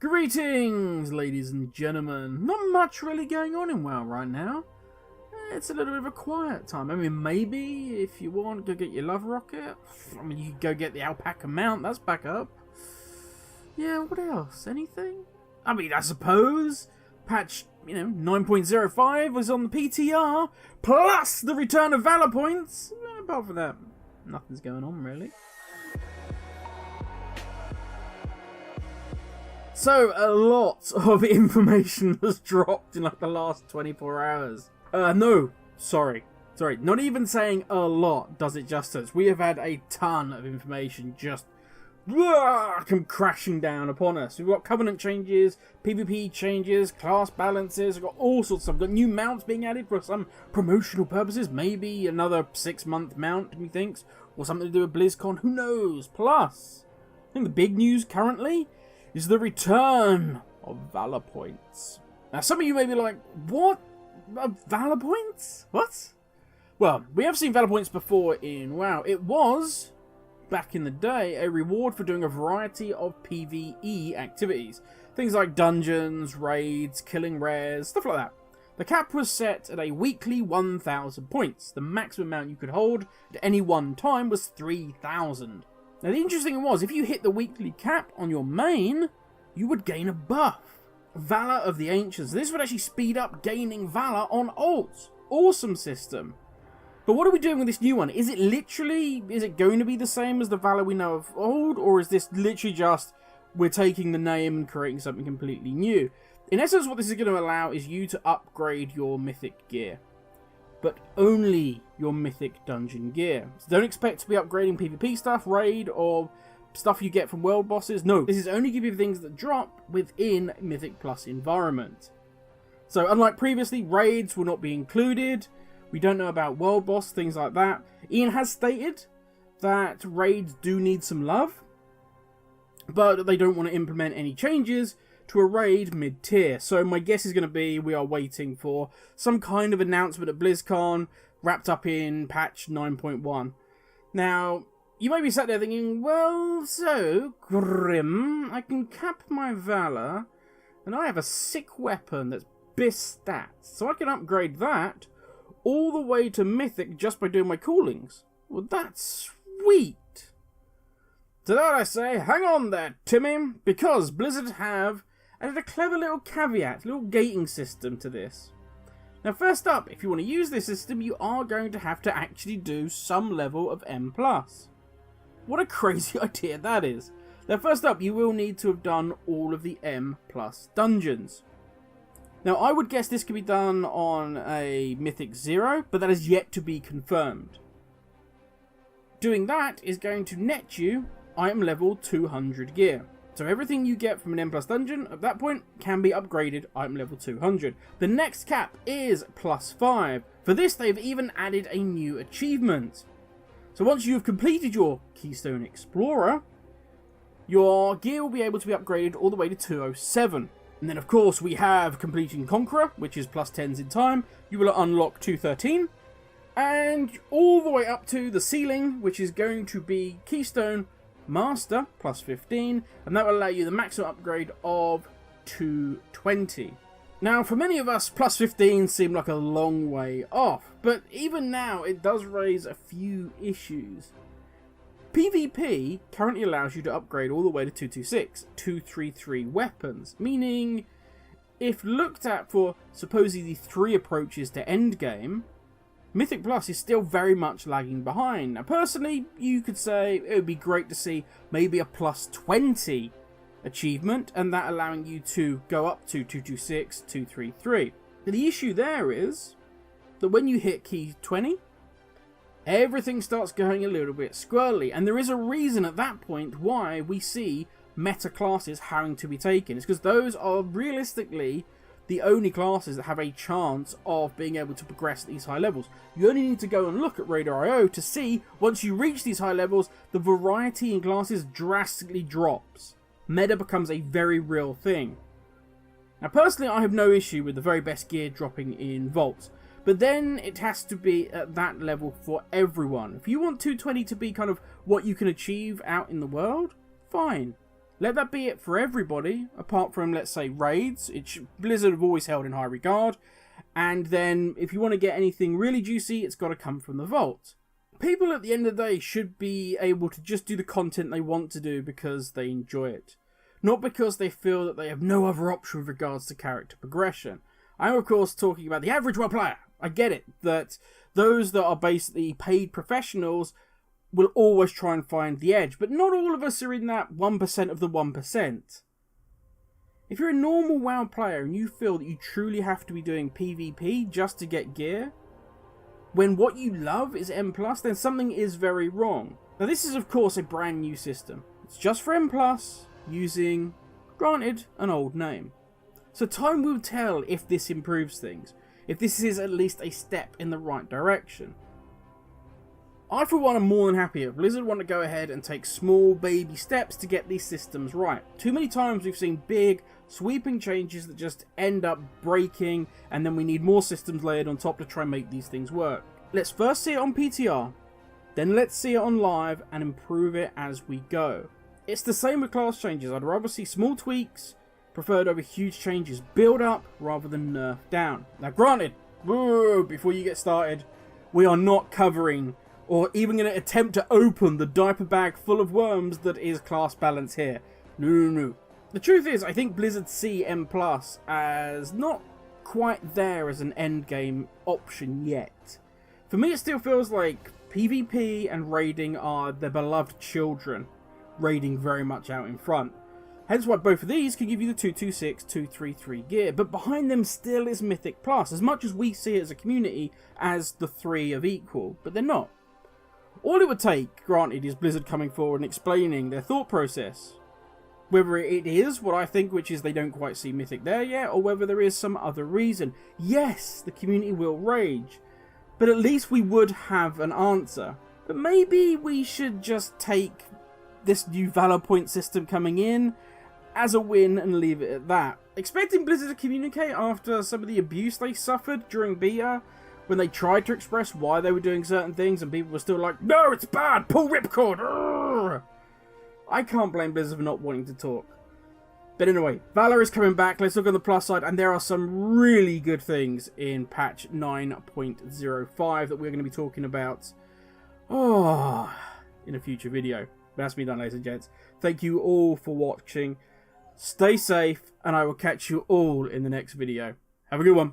Greetings, ladies and gentlemen. Not much really going on in WoW right now. It's a little bit of a quiet time. I mean, maybe if you want, go get your love rocket. I mean, you could go get the alpaca mount. That's back up. Yeah, what else? Anything? I mean, I suppose patch, 9.05 was on the PTR, plus the return of Valor Points. Apart from that, nothing's going on really. So, a lot of information has dropped in like the last 24 hours. Sorry, not even saying a lot does it justice. We have had a ton of information just come crashing down upon us. We've got covenant changes, PvP changes, class balances, we've got all sorts of stuff. We've got new mounts being added for some promotional purposes, maybe another 6-month mount, he thinks, or something to do with BlizzCon, who knows. Plus, I think the big news currently is the return of Valor Points. Now, some of you may be like, what? Valor Points? What? Well, we have seen Valor Points before in WoW. It was, back in the day, a reward for doing a variety of PvE activities. Things like dungeons, raids, killing rares, stuff like that. The cap was set at a weekly 1,000 points. The maximum amount you could hold at any one time was 3,000. Now, the interesting thing was, if you hit the weekly cap on your main, you would gain a buff. Valor of the Ancients. This would actually speed up gaining Valor on ults. Awesome system. But what are we doing with this new one? Is it going to be the same as the Valor we know of old? Or is this literally just, we're taking the name and creating something completely new? In essence, what this is going to allow is you to upgrade your Mythic Gear. But only your Mythic Dungeon Gear. So don't expect to be upgrading PvP stuff, raid, or stuff you get from world bosses. No, this is only give you things that drop within Mythic Plus environment. So unlike previously, raids will not be included. We don't know about world boss, things like that. Ian has stated that raids do need some love, but they don't want to implement any changes to a raid mid-tier. So my guess is going to be we are waiting for some kind of announcement at BlizzCon wrapped up in patch 9.1. Now, you may be sat there thinking, well, so, Grim, I can cap my Valor, and I have a sick weapon that's BIS stats, so I can upgrade that all the way to Mythic just by doing my coolings. Well, that's sweet. To that I say, hang on there, Timmy, because Blizzard have added a clever little caveat, little gating system to this. Now, first up, if you want to use this system, you are going to have to actually do some level of M+. What a crazy idea that is. Now, first up, you will need to have done all of the M+ dungeons. Now, I would guess this could be done on a Mythic 0, but that is yet to be confirmed. Doing that is going to net you item level 200 gear. So everything you get from an M+ dungeon at that point can be upgraded item level 200. The next cap is +5. For this, they've even added a new achievement. So once you've completed your Keystone Explorer, your gear will be able to be upgraded all the way to 207. And then, of course, we have completing Conqueror, which is +10s in time. You will unlock 213. And all the way up to the ceiling, which is going to be Keystone Master, +15. And that will allow you the maximum upgrade of 220. Now, for many of us, +15 seemed like a long way off. But even now, it does raise a few issues. PvP currently allows you to upgrade all the way to 226, 233 weapons, meaning if looked at for supposedly 3 approaches to endgame, Mythic Plus is still very much lagging behind. Now personally, you could say it would be great to see maybe a +20 achievement, and that allowing you to go up to 226, 233. But the issue there is that when you hit key 20, everything starts going a little bit squirrely, and there is a reason at that point why we see meta classes having to be taken. It's because those are realistically the only classes that have a chance of being able to progress at these high levels. You only need to go and look at Radar.io to see, once you reach these high levels, the variety in classes drastically drops. Meta becomes a very real thing. Now personally, I have no issue with the very best gear dropping in vaults. But then it has to be at that level for everyone. If you want 220 to be kind of what you can achieve out in the world, fine. Let that be it for everybody, apart from, let's say, raids. Blizzard have always held in high regard. And then, if you want to get anything really juicy, it's got to come from the vault. People at the end of the day should be able to just do the content they want to do because they enjoy it. Not because they feel that they have no other option with regards to character progression. I'm of course talking about the average WoW player. I get it, that those that are basically paid professionals will always try and find the edge, but not all of us are in that 1% of the 1%. If you're a normal WoW player and you feel that you truly have to be doing PvP just to get gear, when what you love is M+, then something is very wrong. Now this is of course a brand new system. It's just for M+, using, granted, an old name. So time will tell if this improves things, if this is at least a step in the right direction. I for one am more than happy if Blizzard want to go ahead and take small baby steps to get these systems right. Too many times we've seen big, sweeping changes that just end up breaking, and then we need more systems layered on top to try and make these things work. Let's first see it on PTR, then let's see it on live and improve it as we go. It's the same with class changes. I'd rather see small tweaks preferred over huge changes. Build up rather than nerf down. Now granted, before you get started, we are not covering or even going to attempt to open the diaper bag full of worms that is class balance here. No. The truth is, I think Blizzard see M+ as not quite there as an endgame option yet. For me, it still feels like PvP and raiding are their beloved children, raiding very much out in front. Hence why both of these can give you the 226, 233 gear, but behind them still is Mythic Plus, as much as we see it as a community as the three of equal, but they're not. All it would take, granted, is Blizzard coming forward and explaining their thought process. Whether it is what I think, which is they don't quite see Mythic there yet, or whether there is some other reason. Yes, the community will rage, but at least we would have an answer. But maybe we should just take this new Valor Point system coming in as a win and leave it at that. Expecting Blizzard to communicate after some of the abuse they suffered during beta, when they tried to express why they were doing certain things and people were still like, no, it's bad, pull ripcord. Urgh! I can't blame Blizzard for not wanting to talk. But anyway, Valor is coming back. Let's look on the plus side, and there are some really good things in patch 9.05 that we're going to be talking about in a future video. But that's me done, ladies and gents. Thank you all for watching. Stay safe, and I will catch you all in the next video. Have a good one.